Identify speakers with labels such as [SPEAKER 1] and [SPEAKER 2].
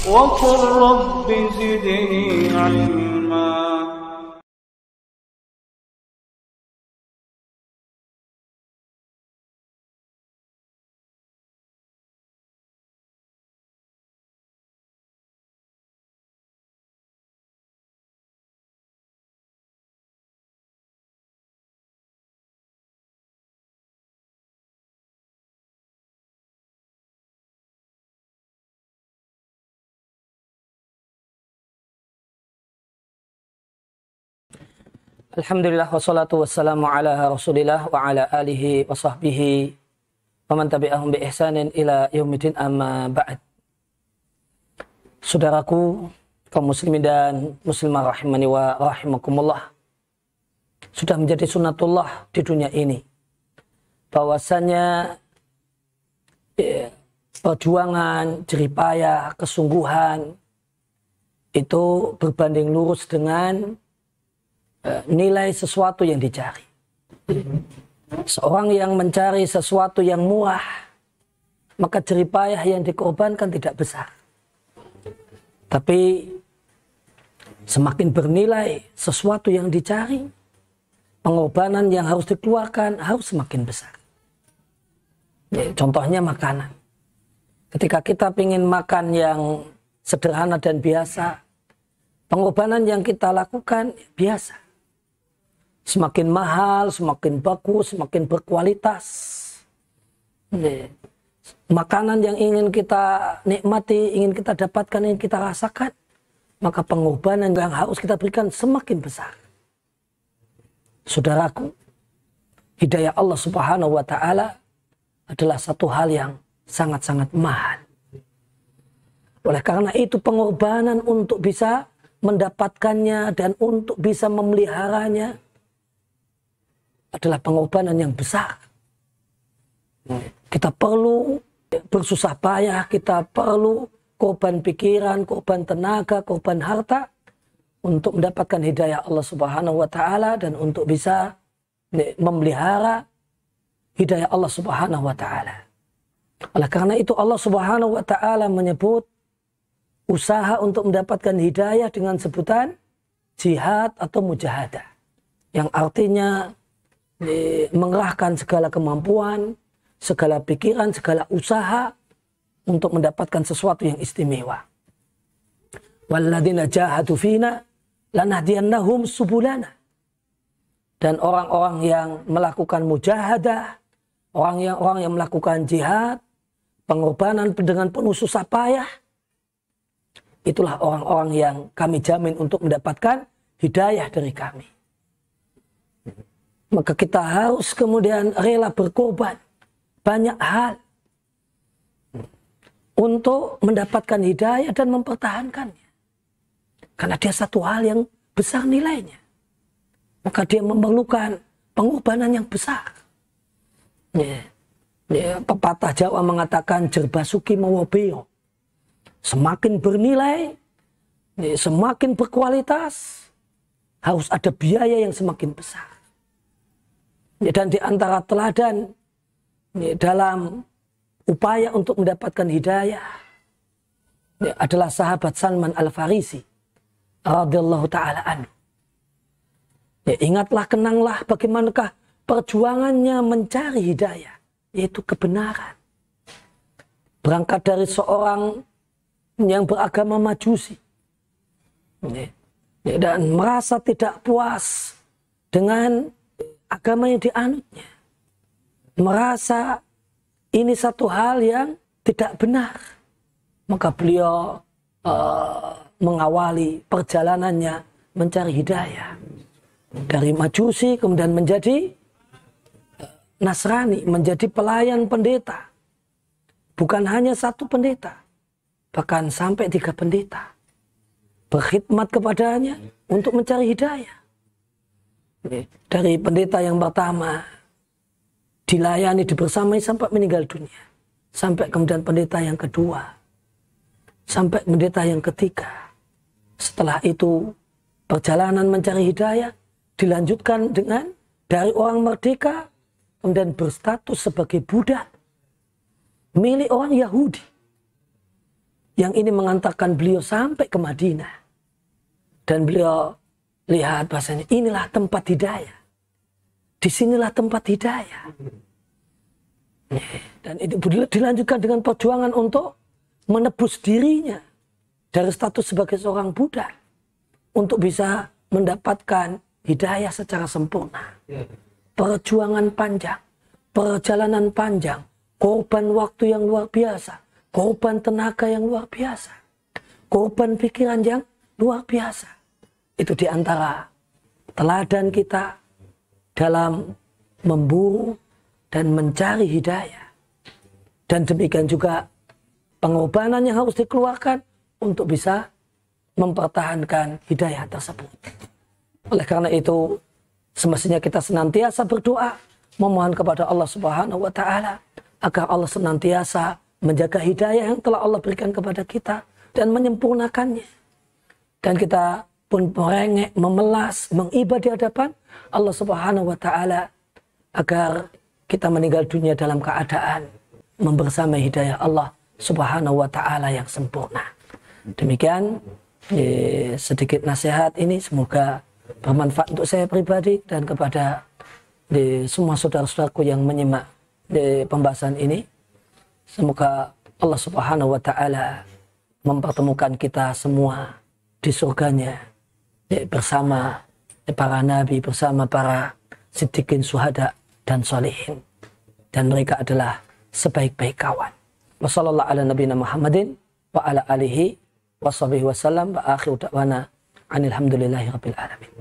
[SPEAKER 1] وقل رب زدني علما.
[SPEAKER 2] Alhamdulillah wassalatu wassalamu ala rasulillah wa ala alihi wa sahbihi wa man tabi'ahum bi ihsanin ila yaumidin amma ba'd. Saudaraku kaum muslimin dan muslimah rahimani wa rahimakumullah, sudah menjadi sunnatullah di dunia ini bahwasanya perjuangan, jeripayah, kesungguhan itu berbanding lurus dengan nilai sesuatu yang dicari. Seorang yang mencari sesuatu yang murah, maka jeripayah yang dikorbankan tidak besar. Tapi semakin bernilai sesuatu yang dicari, pengorbanan yang harus dikeluarkan harus semakin besar. Contohnya makanan. Ketika kita ingin makan yang sederhana dan biasa, pengorbanan yang kita lakukan biasa. Semakin mahal, semakin bagus, semakin berkualitas. Makanan yang ingin kita nikmati, ingin kita dapatkan, ingin kita rasakan, maka pengorbanan yang harus kita berikan semakin besar. Saudaraku, hidayah Allah Subhanahu wa Ta'ala adalah satu hal yang sangat-sangat mahal. Oleh karena itu, pengorbanan untuk bisa mendapatkannya dan untuk bisa memeliharanya adalah pengorbanan yang besar. Kita perlu bersusah payah, kita perlu korban pikiran, korban tenaga, korban harta untuk mendapatkan hidayah Allah Subhanahu wa Ta'ala dan untuk bisa memelihara hidayah Allah Subhanahu wa Ta'ala. Oleh karena itu Allah Subhanahu wa Ta'ala menyebut usaha untuk mendapatkan hidayah dengan sebutan jihad atau mujahadah, yang artinya mengerahkan segala kemampuan, segala pikiran, segala usaha untuk mendapatkan sesuatu yang istimewa. Walladzina jahadu fina lanahdiyannahum subulana. Dan orang-orang yang melakukan mujahadah, orang yang melakukan jihad, pengorbanan dengan penuh susah payah, itulah orang-orang yang kami jamin untuk mendapatkan hidayah dari kami. Maka kita harus kemudian rela berkorban banyak hal untuk mendapatkan hidayah dan mempertahankannya. Karena dia satu hal yang besar nilainya. Maka dia memerlukan pengorbanan yang besar. Pepatah Jawa mengatakan jerbasuki mawabeo. Semakin bernilai, semakin berkualitas, harus ada biaya yang semakin besar. Dan di antara teladan dalam upaya untuk mendapatkan hidayah adalah sahabat Salman Al-Farisi radhiyallahu ta'ala anhu. Ingatlah, kenanglah bagaimanakah perjuangannya mencari hidayah, yaitu kebenaran. Berangkat dari seorang yang beragama Majusi dan merasa tidak puas dengan agama yang dianutnya, merasa ini satu hal yang tidak benar, maka beliau mengawali perjalanannya mencari hidayah dari Majusi kemudian menjadi Nasrani, menjadi pelayan pendeta. Bukan hanya satu pendeta, bahkan sampai 3 pendeta berkhidmat kepadanya untuk mencari hidayah. Dari pendeta yang pertama dilayani, dibersamai sampai meninggal dunia, sampai kemudian pendeta yang kedua, sampai pendeta yang ketiga. Setelah itu perjalanan mencari hidayah dilanjutkan dengan dari orang merdeka kemudian berstatus sebagai budak milik orang Yahudi. yang ini mengantarkan beliau sampai ke Madinah. Dan beliau lihat bahasanya inilah tempat hidayah. Disinilah tempat hidayah. Dan itu dilanjutkan dengan perjuangan untuk menebus dirinya dari status sebagai seorang budak untuk bisa mendapatkan hidayah secara sempurna. Perjuangan panjang, perjalanan panjang, korban waktu yang luar biasa, korban tenaga yang luar biasa, korban pikiran yang luar biasa. Itu diantara teladan kita dalam memburu dan mencari hidayah. Dan demikian juga pengorbanan yang harus dikeluarkan untuk bisa mempertahankan hidayah tersebut. Oleh karena itu, semestinya kita senantiasa berdoa, memohon kepada Allah Subhanahu wa Ta'ala agar Allah senantiasa menjaga hidayah yang telah Allah berikan kepada kita dan menyempurnakannya. Dan kita pun merengek, memelas, mengibadah di hadapan Allah Subhanahu wa Ta'ala agar kita meninggal dunia dalam keadaan membersamai hidayah Allah Subhanahu wa Ta'ala yang sempurna. Demikian sedikit nasihat ini, semoga bermanfaat untuk saya pribadi dan kepada semua saudara-saudaraku yang menyimak pembahasan ini. Semoga Allah Subhanahu wa Ta'ala mempertemukan kita semua di surganya bersama para nabi, bersama para siddiqin, syuhada dan sholihin, dan mereka adalah sebaik-baik kawan. Wassallallahu ala nabiyina Muhammadin wa ala alihi wa sahbihi wasallam wa akhiru da'wana anil hamdulillahi rabbil alamin.